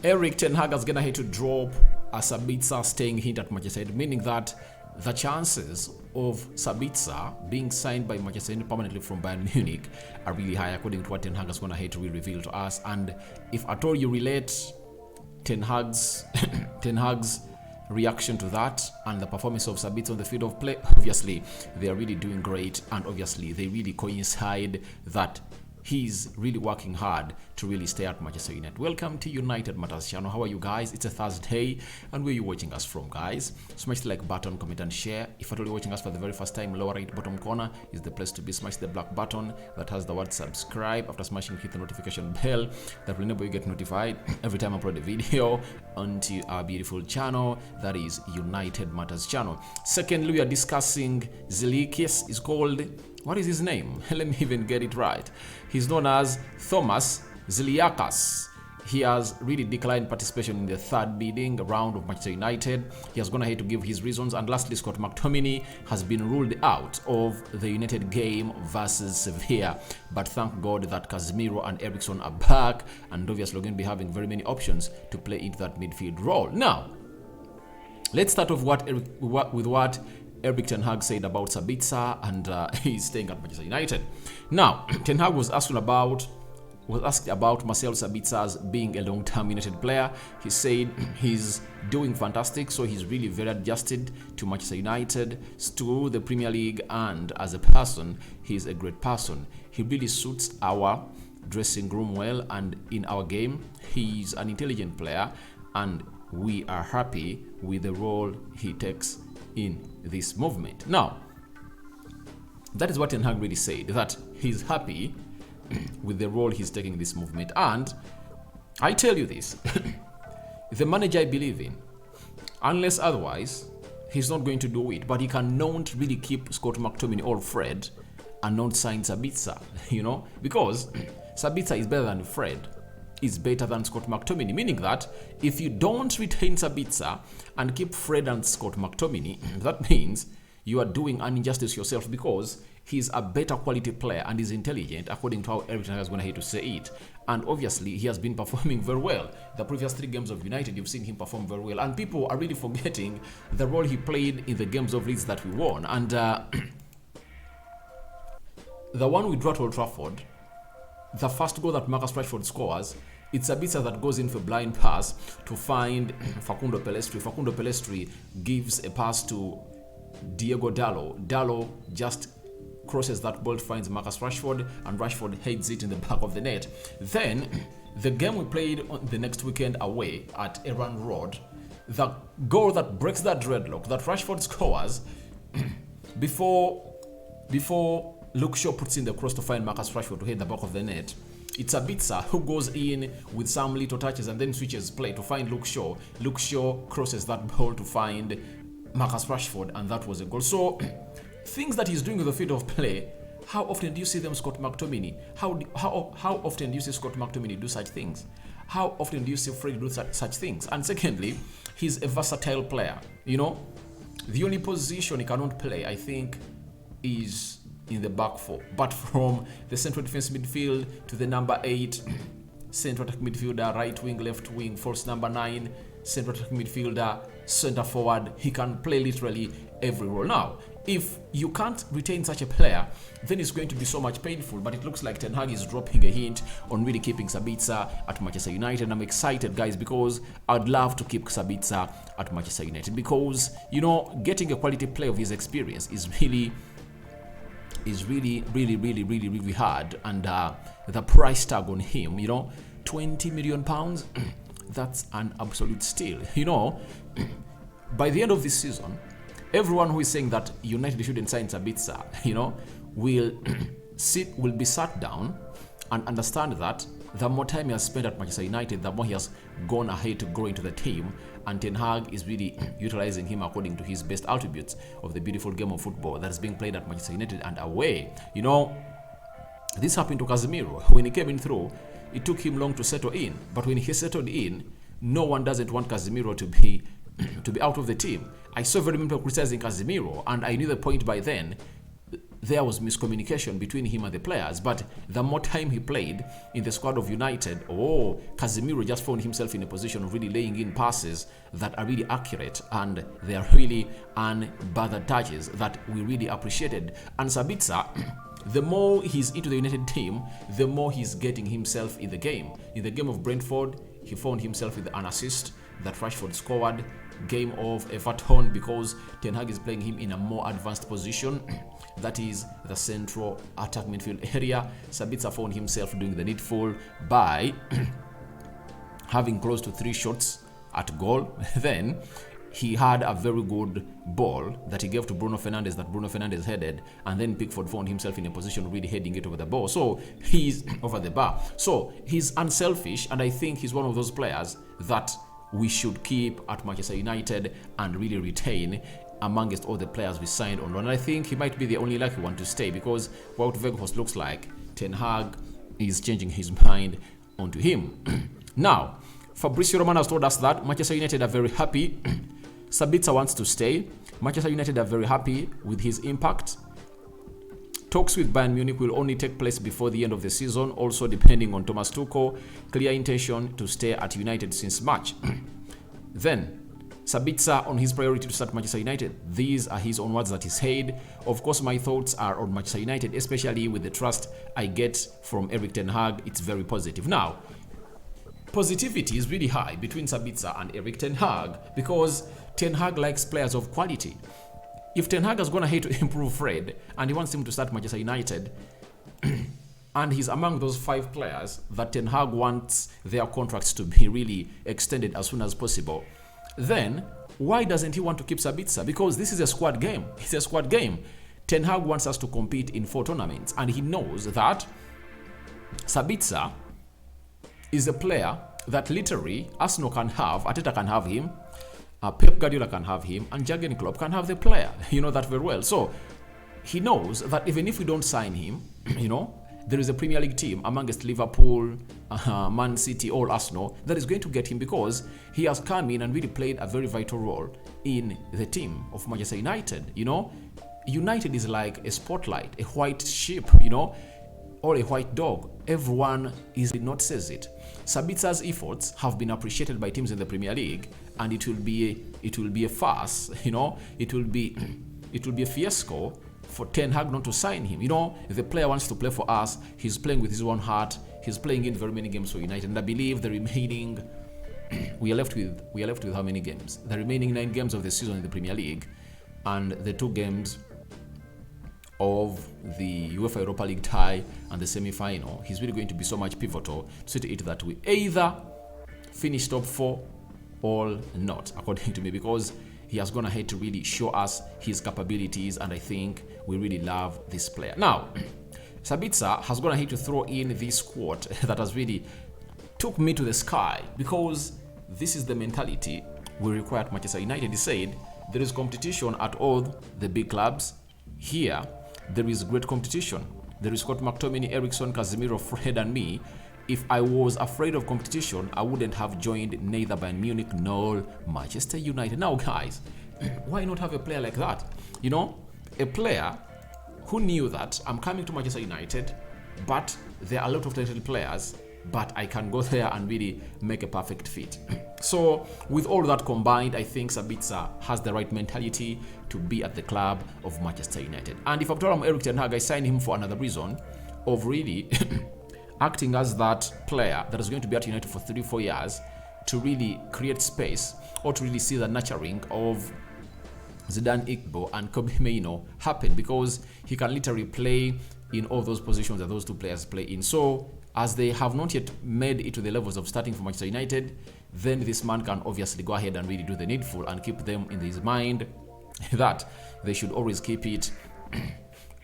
Erik ten Hag is gonna have to drop a Sabitzer staying hint at Manchester United, meaning that the chances of Sabitzer being signed by Manchester United permanently from Bayern Munich are really high, according to what Ten Hag is gonna have to reveal to us. And if at all you relate Ten Hag's reaction to that and the performance of Sabitzer on the field of play, obviously they are really doing great, and obviously they really coincide that he's really working hard to really stay at Manchester United. Welcome to United Matters channel. How are you guys? It's a Thursday, and where are you watching us from, guys? Smash the like button, comment and share. If at all you're watching us for the very first time, lower right bottom corner is the place to be. Smash the black button that has the word subscribe. After smashing, hit the notification bell that will enable you get notified every time I upload a video onto our beautiful channel, that is United Matters channel. Secondly, we are discussing Zilliacus. Is called, what is his name? Let me even get it right. He's known as Thomas Zilliacus. He has really declined participation in the third bidding round of Manchester United. He has gone ahead to give his reasons. And lastly, Scott Mctominay has been ruled out of the United game versus Sevilla. But thank God that Casemiro and Eriksen are back, and obviously we're going to be having very many options to play into that midfield role. Now, let's start off with what Erik ten Hag said about Sabitzer, and he's staying at Manchester United. Now, Ten Hag was asked about Marcel Sabitzer's being a long-term United player. He said he's doing fantastic, so he's really very adjusted to Manchester United, to the Premier League, and as a person, he's a great person. He really suits our dressing room well, and in our game, he's an intelligent player, and we are happy with the role he takes in this movement. Now, that is what Ten Hag really said, that he's happy with the role he's taking in this movement. And I tell you this, the manager I believe in, unless otherwise, he's not going to do it. But he cannot really keep Scott McTominay or Fred and not sign Sabitzer, because Sabitzer is better than Fred, is better than Scott McTominay, meaning that if you don't retain Sabitzer and keep Fred and Scott McTominay, that means you are doing an injustice yourself, because he's a better quality player and is intelligent, according to how Erik ten Hag is going to hate to say it. And obviously, he has been performing very well. The previous 3 games of United, you've seen him perform very well. And people are really forgetting the role he played in the games of Leeds that we won. And the one we drew at Old Trafford, the first goal that Marcus Rashford scores, it's Sabitzer that goes in for blind pass to find Facundo Pellistri. Facundo Pellistri gives a pass to Diego Dalot. Dalot just crosses that ball, finds Marcus Rashford, and Rashford heads it in the back of the net. Then, the game we played on the next weekend away at Eran Road, the goal that breaks that dreadlock, that Rashford scores before Luke Shaw puts in the cross to find Marcus Rashford to hit the back of the net. It's Sabitzer who goes in with some little touches and then switches play to find Luke Shaw. Luke Shaw crosses that ball to find Marcus Rashford, and that was a goal. So, things that he's doing with the field of play, how often do you see them, Scott McTominay? How often do you see Scott McTominay do such things? How often do you see Fred do such things? And secondly, he's a versatile player. The only position he cannot play, I think, is in the back 4. But from the central defense midfield to the number 8, central attack midfielder, right wing, left wing, false number 9, central attack midfielder, center forward, he can play literally every role. Now, if you can't retain such a player, then it's going to be so much painful. But it looks like Ten Hag is dropping a hint on really keeping Sabitzer at Manchester United. And I'm excited, guys, because I'd love to keep Sabitzer at Manchester United, because getting a quality player of his experience is really hard. And the price tag on him, 20 million pounds, that's an absolute steal. By the end of this season, everyone who is saying that United shouldn't sign Sabitzer, will be sat down and understand that the more time he has spent at Manchester United, the more he has gone ahead to grow into the team, and Ten Hag is really utilizing him according to his best attributes of the beautiful game of football that is being played at Manchester United and away. This happened to Casemiro. When he came in through, it took him long to settle in, but when he settled in, no one doesn't want Casemiro to be out of the team. I saw very many people criticizing Casemiro, and I knew the point by then. there was miscommunication between him and the players. But the more time he played in the squad of United, Casemiro just found himself in a position of really laying in passes that are really accurate, and they are really unbothered touches that we really appreciated. And Sabitzer, the more he's into the United team, the more he's getting himself in the game. In the game of Brentford, he found himself with an assist that Rashford scored. Game of Everton, because Ten Hag is playing him in a more advanced position, that is the central attack midfield area. Sabitzer found himself doing the needful by having close to 3 shots at goal. Then he had a very good ball that he gave to Bruno Fernandes, that Bruno Fernandes headed, and then Pickford found himself in a position of really heading it over the ball. So he's over the bar. So he's unselfish, and I think he's one of those players that we should keep at Manchester United and really retain amongst all the players we signed on. And I think he might be the only lucky one to stay, because what Weghorst looks like, Ten Hag is changing his mind onto him. Now, Fabrizio Romano has told us that Manchester United are very happy. Sabitzer wants to stay. Manchester United are very happy with his impact. Talks with Bayern Munich will only take place before the end of the season, also depending on Thomas Tuchel. Clear intention to stay at United since March. Then, Sabitzer on his priority to start Manchester United. These are his own words that he said. Of course, my thoughts are on Manchester United, especially with the trust I get from Erik Ten Hag. It's very positive. Now, positivity is really high between Sabitzer and Erik Ten Hag, because Ten Hag likes players of quality. If Ten Hag is going to hate to improve Fred and he wants him to start Manchester United, and he's among those 5 players that Ten Hag wants their contracts to be really extended as soon as possible, then why doesn't he want to keep Sabitzer? Because this is a squad game. It's a squad game. Ten Hag wants us to compete in 4 tournaments, and he knows that Sabitzer is a player that literally Arsenal can have, Arteta can have him, Pep Guardiola can have him, and Jurgen Klopp can have the player. You know that very well. So he knows that even if we don't sign him, there is a Premier League team amongst Liverpool, Man City, or Arsenal that is going to get him, because he has come in and really played a very vital role in the team of Manchester United. United is like a spotlight, a white sheep, or a white dog. Everyone not says it. Sabitzer's efforts have been appreciated by teams in the Premier League, and it will be a farce. It will be a fiasco for Ten Hag not to sign him. If the player wants to play for us, he's playing with his own heart. He's playing in very many games for United, and I believe the remaining we are left with how many games? The remaining 9 games of the season in the Premier League, and the 2 games of the UEFA Europa League tie and the semi-final. He's really going to be so much pivotal to see to it that we either finish top 4 or not, according to me, because he has gone ahead to really show us his capabilities, and I think we really love this player. Now, Sabitzer has gone ahead to throw in this quote that has really took me to the sky, because this is the mentality we require at Manchester United. He said, there is competition at all the big clubs. Here, there is great competition. There is Scott McTominay, Eriksen, Casemiro, Fred, and me. If I was afraid of competition, I wouldn't have joined neither Bayern Munich nor Manchester United. Now, guys, why not have a player like that? A player who knew that I'm coming to Manchester United, but there are a lot of talented players, but I can go there and really make a perfect fit. So with all that combined, I think Sabitzer has the right mentality to be at the club of Manchester United. And if I'm Erik Ten Hag, I signed him for another reason of really acting as that player that is going to be at United for 3-4 years, to really create space, or to really see the nurturing of Zidane Igbo and Kobe Mainoo happen, because he can literally play in all those positions that those 2 players play in. So as they have not yet made it to the levels of starting for Manchester United, then this man can obviously go ahead and really do the needful and keep them in his mind that they should always keep it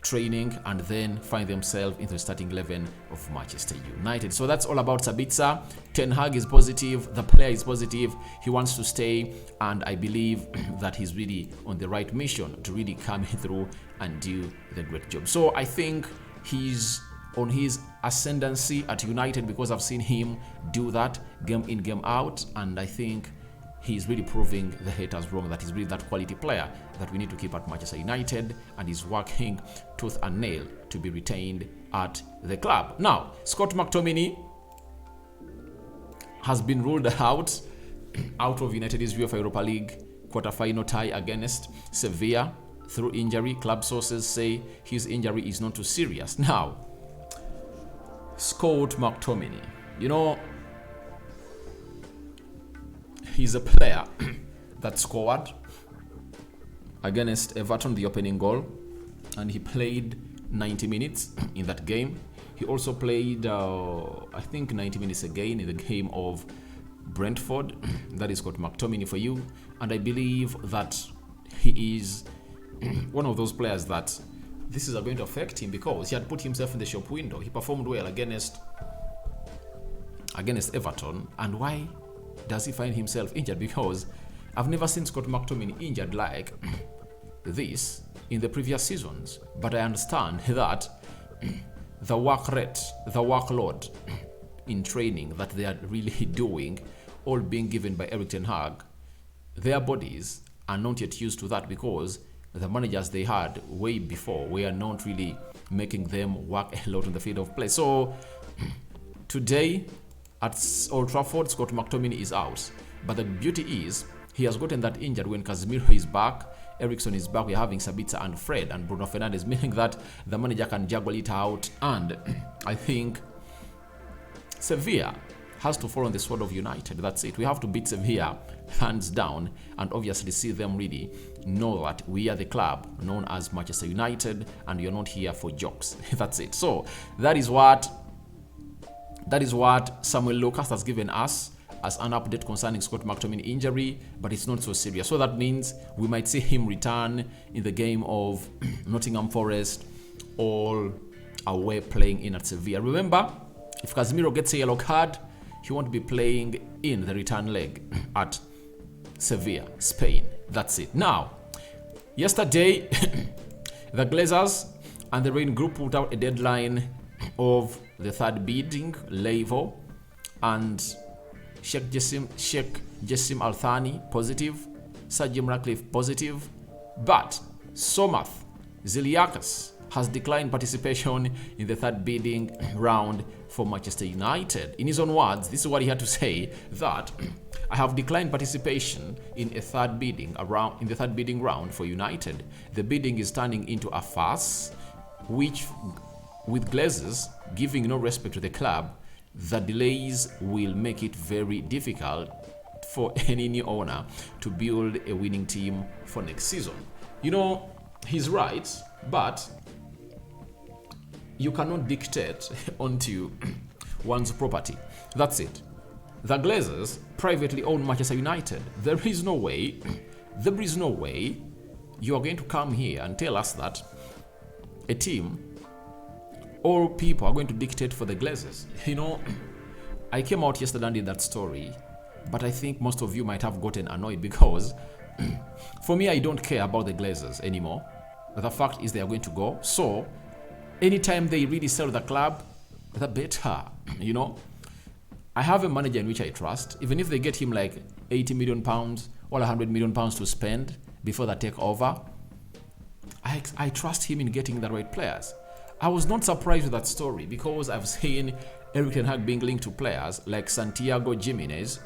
training and then find themselves into the starting 11 of Manchester United. So that's all about Sabitzer. Ten Hag is positive, the player is positive, he wants to stay, and I believe that he's really on the right mission to really come through and do the great job. So I think he's on his ascendancy at United, because I've seen him do that game in, game out, and I think he's really proving the haters wrong, that he's really that quality player that we need to keep at Manchester United, and he's working tooth and nail to be retained at the club. Now, Scott McTominay has been ruled out of United's UEFA Europa League quarter-final tie against Sevilla through injury. Club sources say his injury is not too serious. Now, Scott McTominay, he's a player that scored against Everton, the opening goal, and he played 90 minutes in that game. He also played, I think, 90 minutes again in the game of Brentford. That is Scott McTominay for you. And I believe that he is one of those players that this is going to affect him, because he had put himself in the shop window. He performed well against Everton. And why does he find himself injured? Because I've never seen Scott McTominay injured like this in the previous seasons. But I understand that the workload in training that they are really doing, all being given by Erik ten Hag, their bodies are not yet used to that, because the managers they had way before were not really making them work a lot on the field of play. So today at Old Trafford, Scott McTominay is out. But the beauty is he has gotten that injured when Casemiro is back, Eriksen is back, we're having Sabitzer and Fred and Bruno Fernandes, meaning that the manager can juggle it out. And I think Sevilla has to fall on the sword of United. That's it. We have to beat Sevilla hands down, and obviously see them really know that we are the club known as Manchester United, and you're not here for jokes. That's it. So that is what Samuel Lucas has given us as an update concerning Scott McTominay injury, but it's not so serious. So that means we might see him return in the game of Nottingham Forest, all away playing in at Sevilla. Remember, if Casemiro gets a yellow card, he won't be playing in the return leg at Sevilla, Spain. That's it. Now, yesterday, the Glazers and the Rain Group put out a deadline of the third bidding level, and Sheikh Jassim Al Thani positive, Sir Jim Ratcliffe positive, but Somath Zilliacus has declined participation in the third bidding round for Manchester United. In his own words, this is what he had to say: that I have declined participation in the third bidding round for United. The bidding is turning into a farce, which, with Glazers giving no respect to the club, the delays will make it very difficult for any new owner to build a winning team for next season. He's right, but you cannot dictate onto one's property. That's it. The Glazers privately own Manchester United. There is no way you are going to come here and tell us that a team or people are going to dictate for the Glazers. I came out yesterday and did that story, but I think most of you might have gotten annoyed, because for me, I don't care about the Glazers anymore. The fact is they are going to go. So anytime they really sell the club, the better. I have a manager in which I trust. Even if they get him like 80 million pounds or 100 million pounds to spend before they take over, I trust him in getting the right players. I was not surprised with that story, because I've seen Erik ten Hag being linked to players like Santiago Jimenez,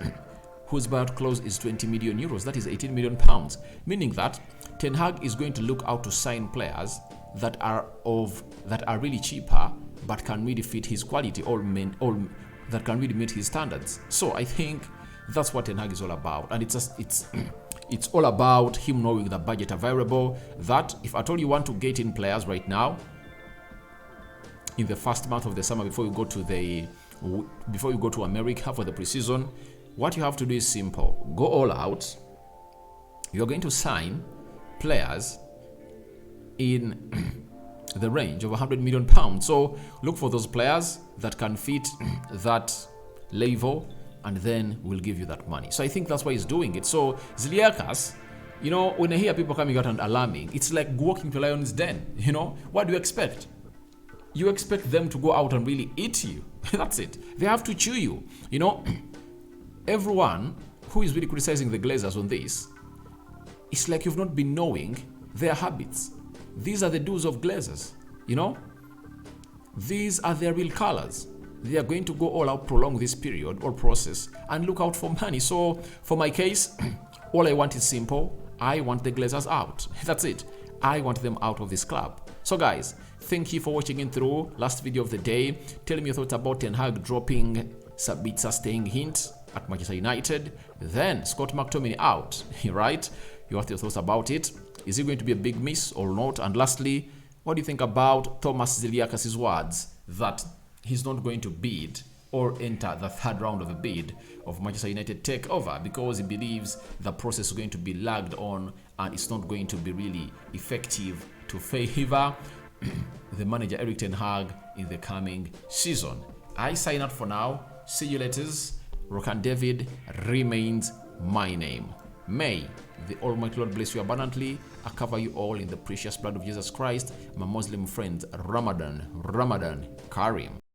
whose buyout clause is 20 million euros. That is 18 million pounds. Meaning that Ten Hag is going to look out to sign players that are really cheaper, but can really fit his quality, or that can really meet his standards. So I think that's what Ten Hag is all about, and it's all about him knowing the budget available. That if at all you want to get in players right now, in the first month of the summer, before you go to America for the preseason, what you have to do is simple: go all out. You're going to sign players in the range of 100 million pounds. So look for those players that can fit that level, and then we'll give you that money. So I think that's why he's doing it. So Zilliacus, when I hear people coming out and alarming, it's like walking to lion's den. What do you expect? You expect them to go out and really eat you. That's it. They have to chew you. Everyone who is really criticizing the Glazers on this, it's like you've not been knowing their habits. These are the do's of Glazers, you know? These are their real colors. They are going to go all out, prolong this period or process, and look out for money. So for my case, all I want is simple. I want the Glazers out. That's it. I want them out of this club. So guys, thank you for watching in through last video of the day. Tell me your thoughts about Ten Hag dropping Sabitzer staying hint at Manchester United, then Scott McTominay out, right? Your thoughts about it. Is it going to be a big miss or not? And lastly, what do you think about Thomas Zilliacus' words that he's not going to bid or enter the third round of a bid of Manchester United takeover because he believes the process is going to be lagged on and it's not going to be really effective to favor the manager Erik Ten Hag in the coming season? I sign out for now. See you later. Rokan David remains my name. May the Almighty Lord bless you abundantly. I cover you all in the precious blood of Jesus Christ. My Muslim friends, Ramadan Karim.